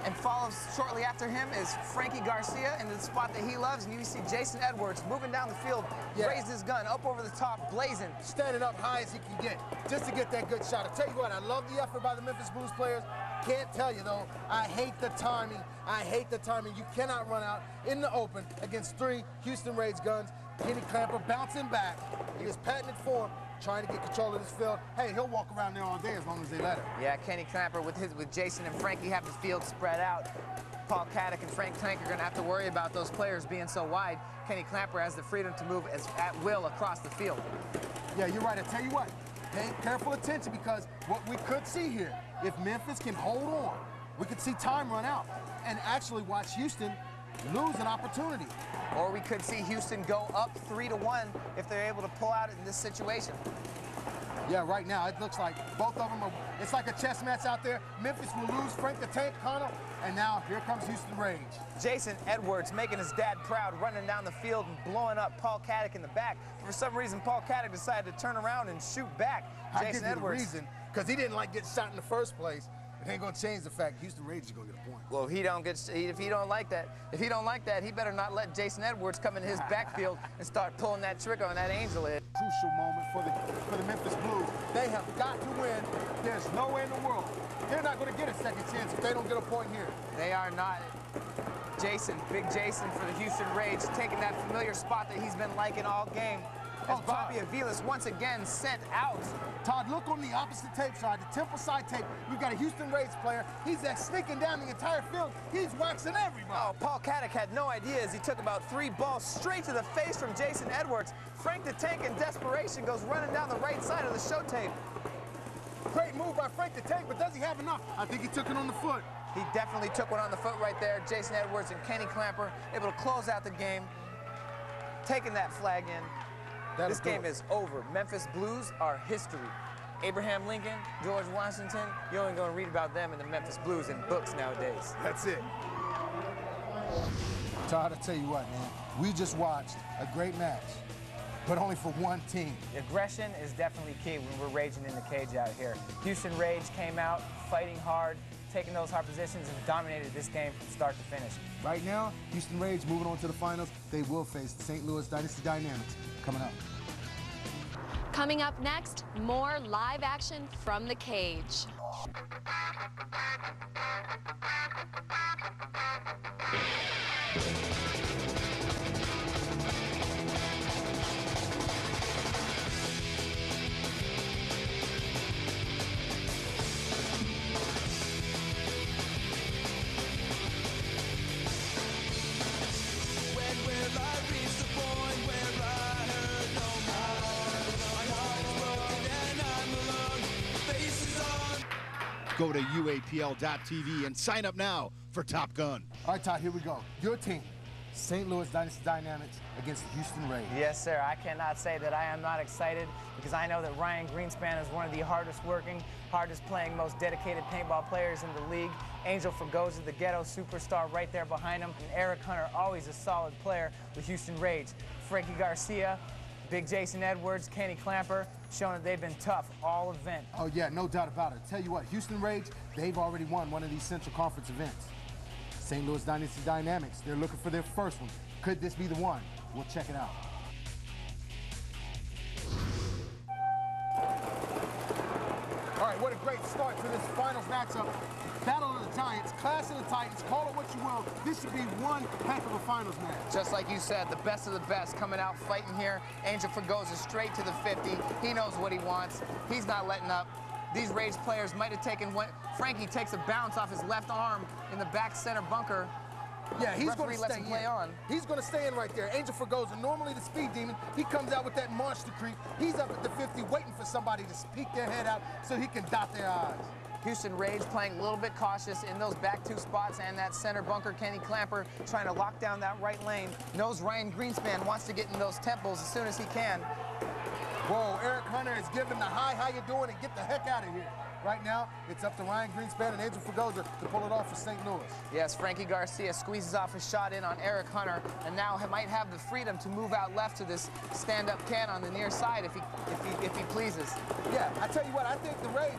and follows shortly after him is Frankie Garcia in the spot that he loves, and you see Jason Edwards moving down the field, raised his gun up over the top, blazing. Standing up high as he can get, just to get that good shot. I'll tell you what, I love the effort by the Memphis Blues players. Can't tell you, though, I hate the timing. I hate the timing. You cannot run out in the open against 3 Houston Rage guns. Kenny Clamper bouncing back. He is patting it for him, trying to get control of this field. Hey, he'll walk around there all day as long as they let him. Yeah, Kenny Clamper with Jason and Frankie have the field spread out. Paul Caddick and Frank Tank are going to have to worry about those players being so wide. Kenny Clamper has the freedom to move at will across the field. Yeah, you're right. I tell you what, pay careful attention, because what we could see here, if Memphis can hold on, we could see time run out and actually watch Houston lose an opportunity. Or we could see Houston go up 3-1 if they're able to pull out in this situation. Yeah, right now it looks like both of them are, it's like a chess match out there. Memphis will lose Frank the Tank Connell, and now here comes Houston Rage. Jason Edwards making his dad proud, running down the field and blowing up Paul Caddick in the back. For some reason, Paul Caddick decided to turn around and shoot back. Jason Edwards. The reason, because he didn't like getting shot in the first place. It ain't gonna change the fact Houston Rage is gonna get a point. Well, if he don't like that, he better not let Jason Edwards come in his backfield and start pulling that trigger on that angel head. Crucial moment for the Memphis Blues. They have got to win. There's no way in the world. They're not gonna get a second chance if they don't get a point here. They are not. Jason, big Jason for the Houston Rage, taking that familiar spot that he's been liking all game. As Bobby Aviles once again sent out. Todd, look on the opposite tape side, the Temple side tape. We've got a Houston Rage player. He's sneaking down the entire field. He's waxing everybody. Oh, Paul Caddick had no idea as he took about 3 balls straight to the face from Jason Edwards. Frank the Tank in desperation goes running down the right side of the show tape. Great move by Frank the Tank, but does he have enough? I think he took it on the foot. He definitely took one on the foot right there. Jason Edwards and Kenny Clamper able to close out the game, taking that flag in. This game is over. Memphis Blues are history. Abraham Lincoln, George Washington, you're only going to read about them in the Memphis Blues in books nowadays. That's it. Todd, I tell you what, man, we just watched a great match, but only for one team. Aggression is definitely key when we're raging in the cage out here. Houston Rage came out fighting hard, taking those hard positions, and dominated this game from start to finish. Right now, Houston Rage moving on to the finals. They will face the St. Louis Dynasty Dynamics coming up. Coming up next, more live action from the cage. Go to UAPL.tv and sign up now for Top Gun. All right, Todd, here we go. Your team, St. Louis Dynasty Dynamics against the Houston Rage. Yes, sir. I cannot say that I am not excited, because I know that Ryan Greenspan is one of the hardest working, hardest playing, most dedicated paintball players in the league. Angel Fregosa, the ghetto superstar, right there behind him. And Eric Hunter, always a solid player with Houston Rage. Frankie Garcia, big Jason Edwards, Kenny Clamper, showing that they've been tough all event. Oh, yeah, no doubt about it. Tell you what, Houston Rage, they've already won one of these Central Conference events. St. Louis Dynasty Dynamics, they're looking for their first one. Could this be the one? We'll check it out. All right, what a great start to this finals matchup. Battle of the Giants, Clash of the Titans, call it what you will. This should be one heck of a finals match. Just like you said, the best of the best coming out fighting here. Angel Fregosa straight to the 50. He knows what he wants. He's not letting up. These Rage players might have taken one. Frankie takes a bounce off his left arm in the back center bunker. Yeah, he's going to lets him play on. He's going to stay in right there. Angel Fregosa, normally the speed demon, he comes out with that monster creep. He's up at the 50 waiting for somebody to peek their head out so he can dot their eyes. Houston Rage playing a little bit cautious in those back 2 spots, and that center bunker. Kenny Clamper trying to lock down that right lane. Knows Ryan Greenspan wants to get in those temples as soon as he can. Whoa, Eric Hunter is giving the hi, how you doing, and get the heck out of here. Right now, it's up to Ryan Greenspan and Angel Fregosa to pull it off for St. Louis. Yes, Frankie Garcia squeezes off a shot in on Eric Hunter, and now might have the freedom to move out left to this stand-up can on the near side if he pleases. Yeah, I tell you what, I think the Rage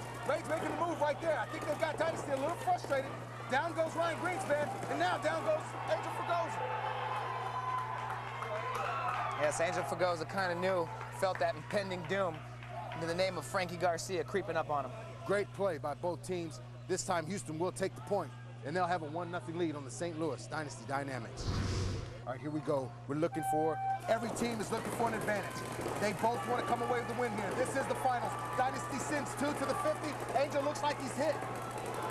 making the move right there. I think they've got Dynasty a little frustrated. Down goes Ryan Greenspan, and now down goes Angel Fregosa. Yes, Angel Fregosa kind of knew, felt that impending doom in the name of Frankie Garcia creeping up on him. Great play by both teams. This time, Houston will take the point, and they'll have a 1-0 lead on the St. Louis Dynasty Dynamics. All right, here we go. We're looking for, every team is looking for an advantage. They both want to come away with the win here. This is the finals. Dynasty sends 2 to the 50. Angel looks like he's hit.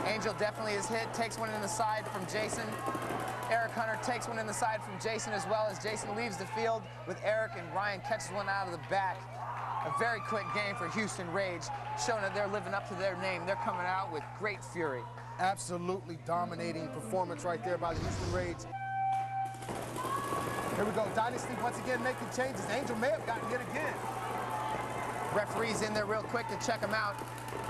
Angel definitely is hit, takes one in the side from Jason. Eric Hunter takes one in the side from Jason as well, as Jason leaves the field with Eric, and Ryan catches one out of the back. A very quick game for Houston Rage, showing that they're living up to their name. They're coming out with great fury. Absolutely dominating performance right there by the Houston Rage. Here we go, Dynasty once again making changes. Angel may have gotten hit again. Referee's in there real quick to check him out.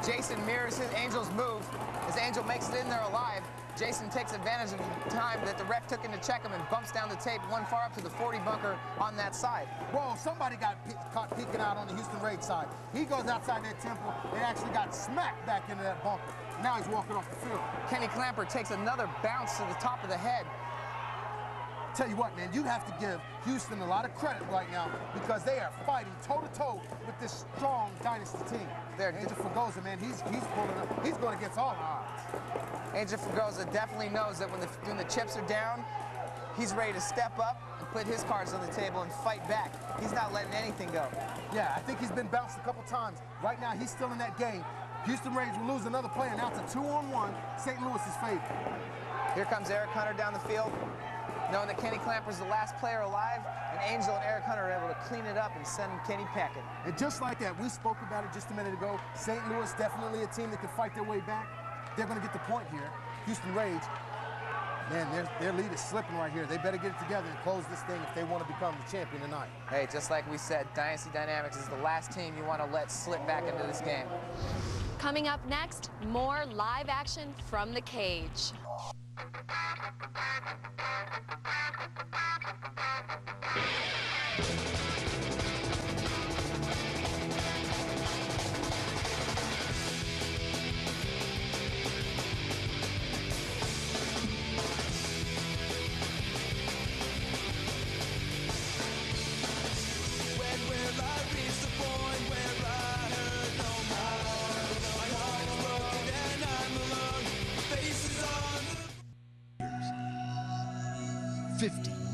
Jason mirrors his Angel's move. As Angel makes it in there alive, Jason takes advantage of the time that the ref took in to check him and bumps down the tape one far up to the 40 bunker on that side. Whoa, somebody got caught peeking out on the Houston Rage side. He goes outside that temple and actually got smacked back into that bunker. Now he's walking off the field. Kenny Clamper takes another bounce to the top of the head. Tell you what, man, you have to give Houston a lot of credit right now because they are fighting toe-to-toe with this strong Dynasty team. Angel Fregosa, man, he's pulling up. He's going against all odds. Angel Fregosa definitely knows that when the chips are down, he's ready to step up and put his cards on the table and fight back. He's not letting anything go. Yeah, I think he's been bounced a couple times. Right now, he's still in that game. Houston Rage will lose another player. Now it's a 2-on-1. St. Louis is favored. Here comes Eric Hunter down the field, knowing that Kenny Clamper's the last player alive, and Angel and Eric Hunter are able to clean it up and send Kenny packing. And just like that, we spoke about it just a minute ago. St. Louis, definitely a team that can fight their way back. They're going to get the point here. Houston Rage, man, their lead is slipping right here. They better get it together and close this thing if they want to become the champion tonight. Hey, just like we said, Dynasty Dynamics is the last team you want to let slip back into this game. Coming up next, more live action from the cage.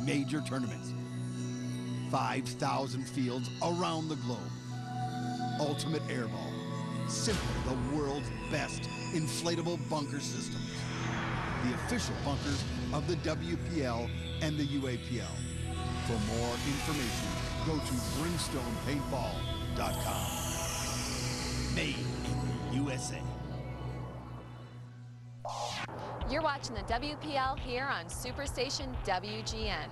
Major tournaments, 5,000 fields around the globe. Ultimate Airball, simply the world's best inflatable bunker systems. The official bunkers of the WPL and the UAPL. For more information, go to brimstonepaintball.com. Made in the USA. You're watching the WPL here on Superstation WGN.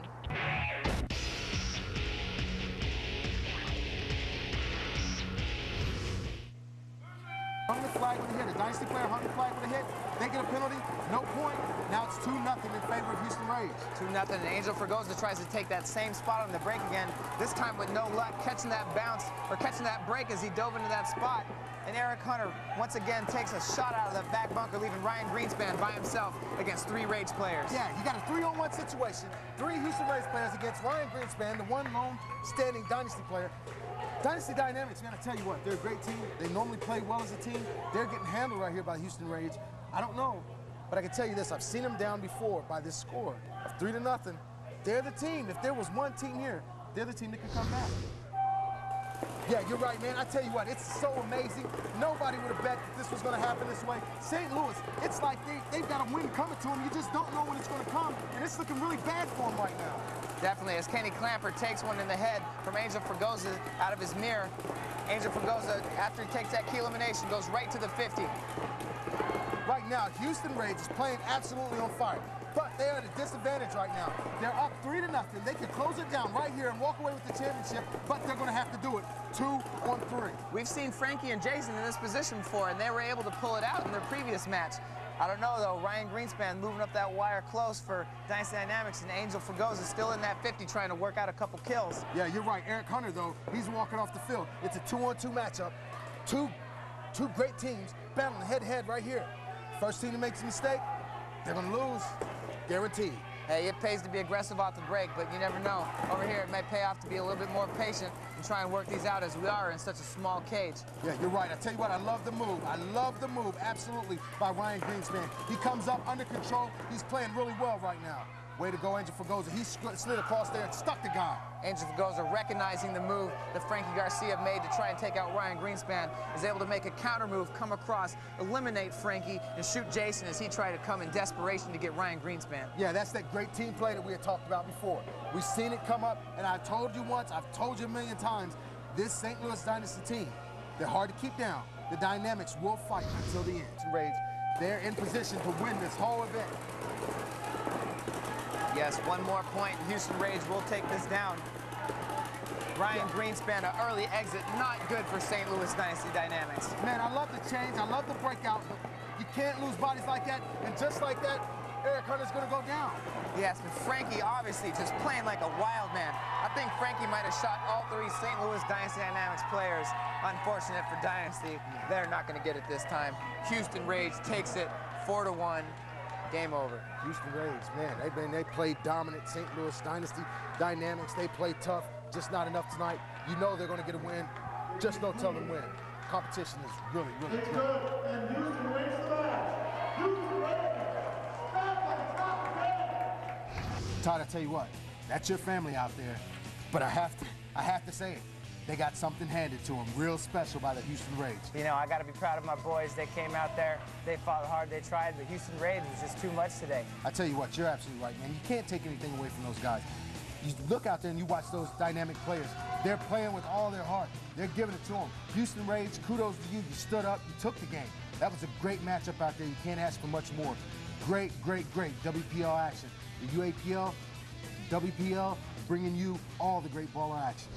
Hung the flag with a hit. A Dynasty player hung the flag with a hit. They get a penalty, no point. Now it's 2-0 in favor of Houston Rage. 2-0, and Angel Fregosa tries to take that same spot on the break again, this time with no luck, catching that bounce, or catching that break as he dove into that spot. And Eric Hunter once again takes a shot out of the back bunker, leaving Ryan Greenspan by himself against 3 Rage players. Yeah, you got a 3-on-1 situation. 3 Houston Rage players against Ryan Greenspan, the one lone standing Dynasty player. Dynasty Dynamics, man, I tell you what, they're a great team. They normally play well as a team. They're getting handled right here by Houston Rage. I don't know, but I can tell you this, I've seen them down before by this score of 3-0. They're the team. If there was one team here, they're the team that can come back. Yeah, you're right, man. I tell you what, it's so amazing. Nobody would have bet that this was going to happen this way. St. Louis, it's like they've got a win coming to them. You just don't know when it's going to come, and it's looking really bad for them right now. Definitely, as Kenny Clamper takes one in the head from Angel Fregosa out of his mirror. Angel Fregosa, after he takes that key elimination, goes right to the 50. Right now, Houston Rage is playing absolutely on fire. But they are at a disadvantage right now. They're up 3-0. They can close it down right here and walk away with the championship, but they're going to have to do it 2-on-3. We've seen Frankie and Jason in this position before, and they were able to pull it out in their previous match. I don't know, though. Ryan Greenspan moving up that wire close for Dynasty Dynamics, and Angel Fregosa still in that 50 trying to work out a couple kills. Yeah, you're right. Eric Hunter, though, he's walking off the field. It's a 2-on-2 matchup. Two great teams battling head-to-head right here. First team that makes a mistake, they're going to lose. Guaranteed. Hey, it pays to be aggressive off the break, but you never know. Over here, it may pay off to be a little bit more patient and try and work these out as we are in such a small cage. Yeah, you're right. I tell you what, I love the move. I love the move, absolutely, by Ryan Greenspan. He comes up under control. He's playing really well right now. Way to go, Angel Fugoza. He slid across there and stuck the guy. Angel Fugoza, recognizing the move that Frankie Garcia made to try and take out Ryan Greenspan, is able to make a counter move, come across, eliminate Frankie, and shoot Jason as he tried to come in desperation to get Ryan Greenspan. Yeah, that's that great team play that we had talked about before. We've seen it come up, and I told you once, I've told you a million times, this St. Louis Dynasty team, they're hard to keep down. The Dynamics will fight until the end. Rage, they're in position to win this whole event. Yes, one more point, Houston Rage will take this down. Ryan Greenspan, an early exit, not good for St. Louis Dynasty Dynamics. Man, I love the change, I love the breakout, but you can't lose bodies like that, and just like that, Eric Hunter's gonna go down. Yes, but Frankie obviously just playing like a wild man. I think Frankie might have shot all three St. Louis Dynasty Dynamics players. Unfortunate for Dynasty, they're not gonna get it this time. Houston Rage takes it 4-1. Game over. Houston Rage, man, they played dominant. St. Louis Dynasty Dynamics, they played tough, just not enough tonight. You know they're going to get a win. Just don't tell them when. Competition is really, really good. And Houston wins the match. Houston Rage, back on top of it. Todd, I tell you what, that's your family out there, but I have to say it. They got something handed to them real special by the Houston Rage. You know, I got to be proud of my boys. They came out there, they fought hard, they tried, but Houston Rage was just too much today. I tell you what, you're absolutely right, man. You can't take anything away from those guys. You look out there and you watch those dynamic players. They're playing with all their heart. They're giving it to them. Houston Rage, kudos to you. You stood up, you took the game. That was a great matchup out there. You can't ask for much more. Great, great, great WPL action. The UAPL, WPL, bringing you all the great baller action.